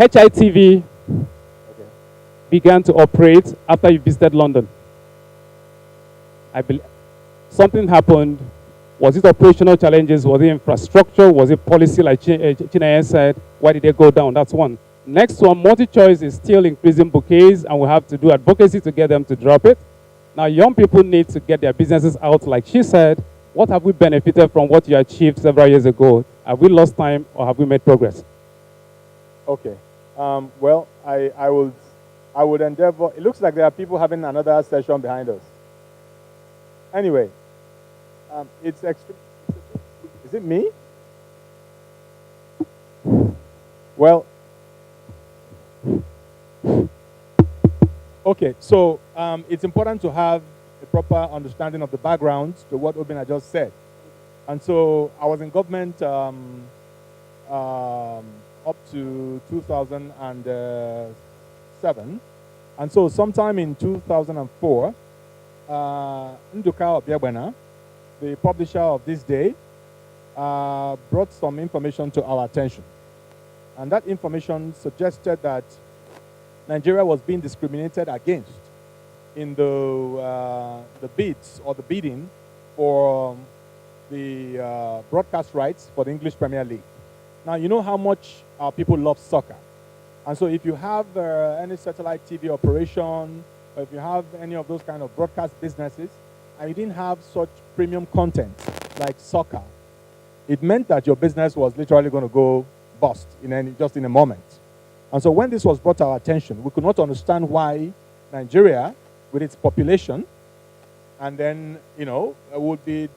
HITV began to operate after you visited London. I believe something happened. Was it operational challenges? Was it infrastructure? Was it policy, like Chinaya said? Why did they go down? That's one. Next one, multi-choice is still increasing bouquets, and we have to do advocacy to get them to drop it. Now, young people need to get their businesses out. Like she said, what have we benefited from what you achieved several years ago? Have we lost time or have we made progress? Okay. Well, I would endeavor. It looks like there are people having another session behind us. Anyway, it's extreme. Is it me? Well, okay. So it's important to have a proper understanding of the background to what Obina just said. And so I was in government up to 2007. And so sometime in 2004, Nduka Obiagbena, the publisher of This Day, brought some information to our attention. And that information suggested that Nigeria was being discriminated against in the bids or the bidding for the broadcast rights for the English Premier League. Now, you know how much our people love soccer. And so if you have any satellite TV operation, or if you have any of those kind of broadcast businesses, and you didn't have such premium content like soccer, it meant that your business was literally going to go bust just in a moment. And so when this was brought to our attention, we could not understand why Nigeria, with its population, and then, would be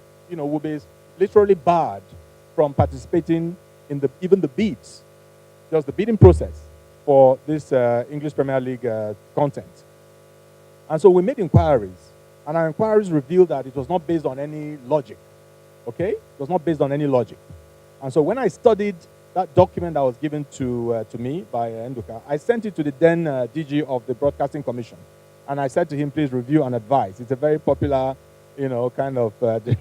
literally barred from participating in even the bids, just the bidding process for this English Premier League content. And so we made inquiries, and our inquiries revealed that it was not based on any logic, okay? It was not based on any logic. And so when I studied that document that was given to me by Nduka, I sent it to the then DG of the Broadcasting Commission. And I said to him, please review and advise. It's a very popular, kind of, the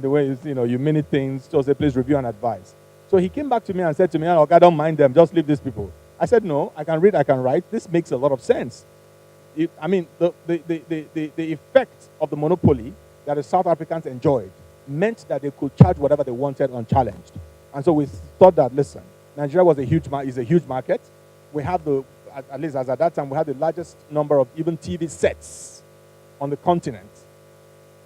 way, you many things, so say, please review and advise. So he came back to me and said to me, oh, I don't mind them, just leave these people. I said, no, I can read, I can write. This makes a lot of sense. The effect of the monopoly that the South Africans enjoyed meant that they could charge whatever they wanted unchallenged. And so we thought that, listen, Nigeria is a huge market. We have at least as at that time, we had the largest number of even TV sets on the continent.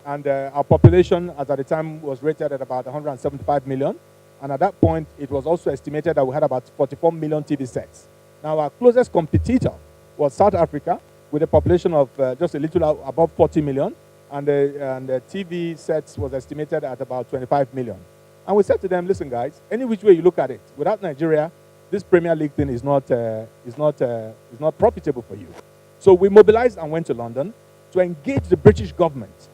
And our population, as at the time, was rated at about 175 million. And at that point, it was also estimated that we had about 44 million TV sets. Now, our closest competitor was South Africa, with a population of just a little above 40 million. And the TV sets was estimated at about 25 million. And we said to them, listen, guys, any which way you look at it, without Nigeria, this Premier League thing is not profitable for you. So we mobilized and went to London to engage the British government,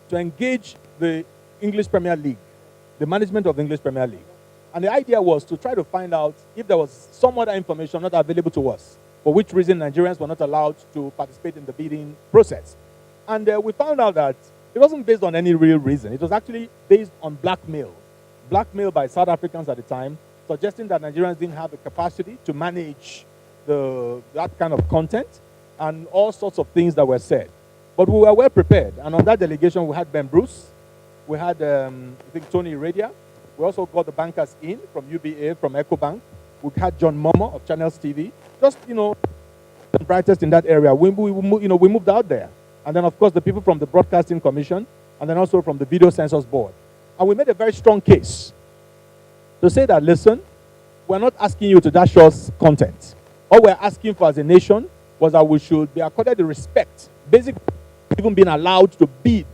to engage the English Premier League, the management of the English Premier League. And the idea was to try to find out if there was some other information not available to us, for which reason Nigerians were not allowed to participate in the bidding process. And we found out that it wasn't based on any real reason. It was actually based on blackmail by South Africans at the time, suggesting that Nigerians didn't have the capacity to manage that kind of content and all sorts of things that were said. But we were well prepared. And on that delegation, we had Ben Bruce, we had, I think, Tony Radia. We also got the bankers in from UBA, from EcoBank. We had John Momo of Channels TV. Just, the brightest in that area. We moved out there. And then, of course, the people from the Broadcasting Commission, and then also from the Video Censors Board. And we made a very strong case to say that, listen, we're not asking you to dash us content. All we're asking for as a nation was that we should be accorded the respect, basically even being allowed to bid.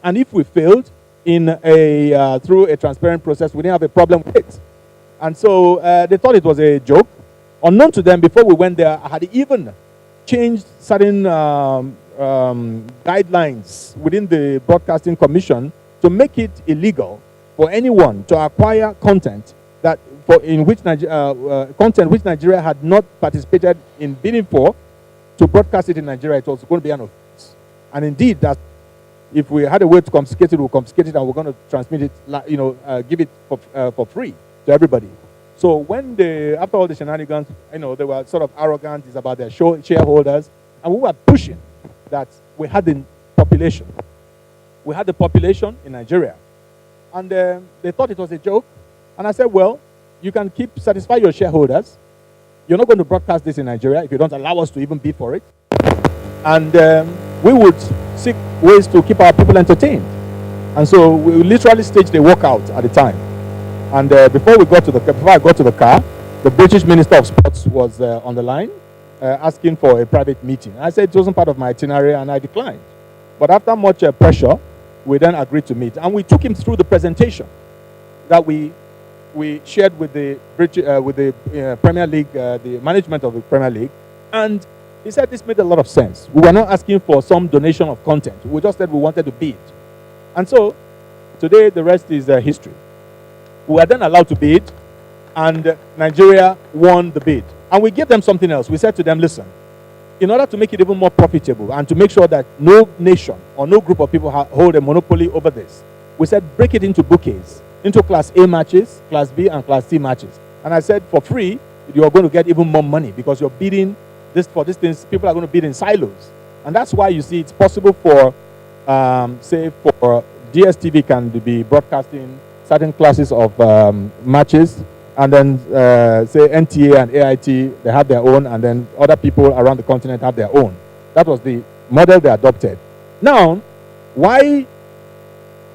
And if we failed through a transparent process, we didn't have a problem with it. And so they thought it was a joke. Unknown to them, before we went there, I had even changed certain guidelines within the Broadcasting Commission to make it illegal for anyone to acquire content which Nigeria had not participated in bidding for, to broadcast it in Nigeria. It was going to be an offense. And indeed, that if we had a way to confiscate it, we'll confiscate it, and we're going to transmit it, give it for free to everybody. So when after all the shenanigans, they were sort of arrogant. It's about their shareholders, and we were pushing that we had the population. We had the population in Nigeria, and they thought it was a joke. And I said, well, you can satisfy your shareholders. You're not going to broadcast this in Nigeria if you don't allow us to even bid for it. And we would seek ways to keep our people entertained. And so we literally staged a walkout at the time. And before I got to the car, the British Minister of Sports was on the line asking for a private meeting. I said it wasn't part of my itinerary, and I declined. But after much pressure, we then agreed to meet. And we took him through the presentation that we shared with the Premier League, the management of the Premier League. And he said this made a lot of sense. We were not asking for some donation of content. We just said we wanted to bid. And so today the rest is history. We were then allowed to bid, and Nigeria won the bid. And we gave them something else. We said to them, listen, in order to make it even more profitable and to make sure that no nation or no group of people hold a monopoly over this, we said break it into bouquets, into Class A matches, Class B, and Class C matches. And I said for free, you're going to get even more money because you're bidding for these things. People are going to bid in silos. And that's why you see it's possible for, say, for DSTV can be broadcasting certain classes of matches, and then say NTA and AIT, they have their own, and then other people around the continent have their own. That was the model they adopted. Now, why,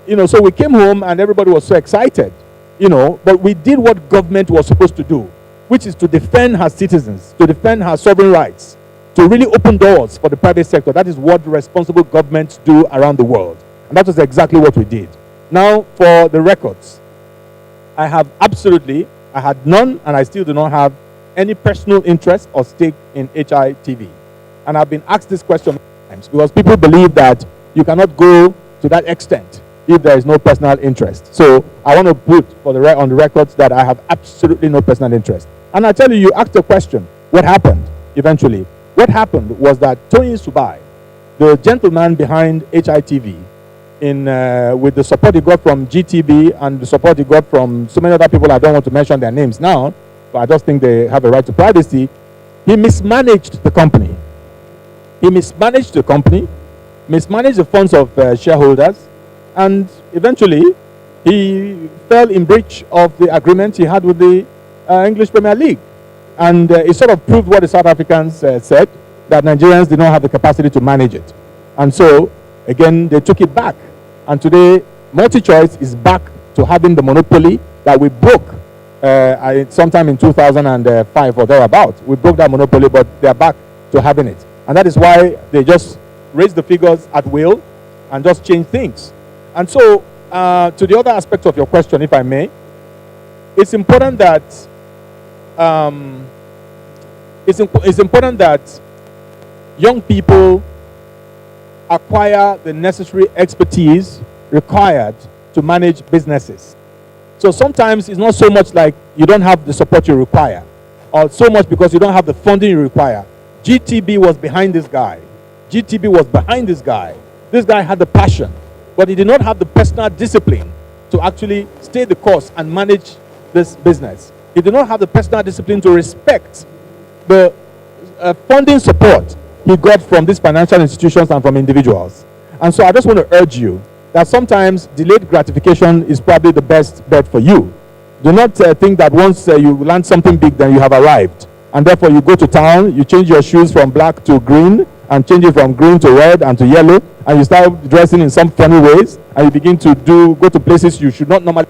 so we came home and everybody was so excited, but we did what government was supposed to do, which is to defend her citizens, to defend her sovereign rights, to really open doors for the private sector. That is what responsible governments do around the world. And that was exactly what we did. Now, for the records, I had none, and I still do not have any personal interest or stake in HITV. And I've been asked this question many times because people believe that you cannot go to that extent if there is no personal interest. So I want to put on the records that I have absolutely no personal interest. And I tell you, you asked a question, what happened eventually? What happened was that Tony Subai, the gentleman behind HITV, with the support he got from GTB and the support he got from so many other people, I don't want to mention their names now, but I just think they have a right to privacy, he mismanaged the company. He mismanaged the company, mismanaged the funds of shareholders, and eventually he fell in breach of the agreement he had with the English Premier League. And it sort of proved what the South Africans said, that Nigerians did not have the capacity to manage it. And so, again, they took it back. And today, MultiChoice is back to having the monopoly that we broke sometime in 2005 or thereabout. We broke that monopoly, but they're back to having it. And that is why they just raise the figures at will and just change things. And so, to the other aspect of your question, if I may, it's important that it's important that young people acquire the necessary expertise required to manage businesses. So sometimes it's not so much like you don't have the support you require, or so much because you don't have the funding you require. GTB was behind this guy. GTB was behind this guy. This guy had the passion, but he did not have the personal discipline to actually stay the course and manage this business. He did not have the personal discipline to respect the funding support he got from these financial institutions and from individuals. And so I just want to urge you that sometimes delayed gratification is probably the best bet for you. Do not think that once you land something big, then you have arrived. And therefore you go to town, you change your shoes from black to green, and change it from green to red and to yellow, and you start dressing in some funny ways, and you begin to go to places you should not normally,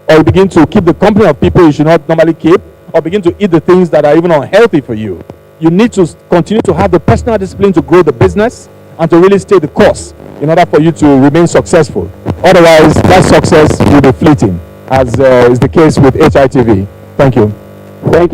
or you begin to keep the company of people you should not normally keep, or begin to eat the things that are even unhealthy for you. You need to continue to have the personal discipline to grow the business and to really stay the course in order for you to remain successful. Otherwise, that success will be fleeting, as is the case with HITV. Thank you. Thank you.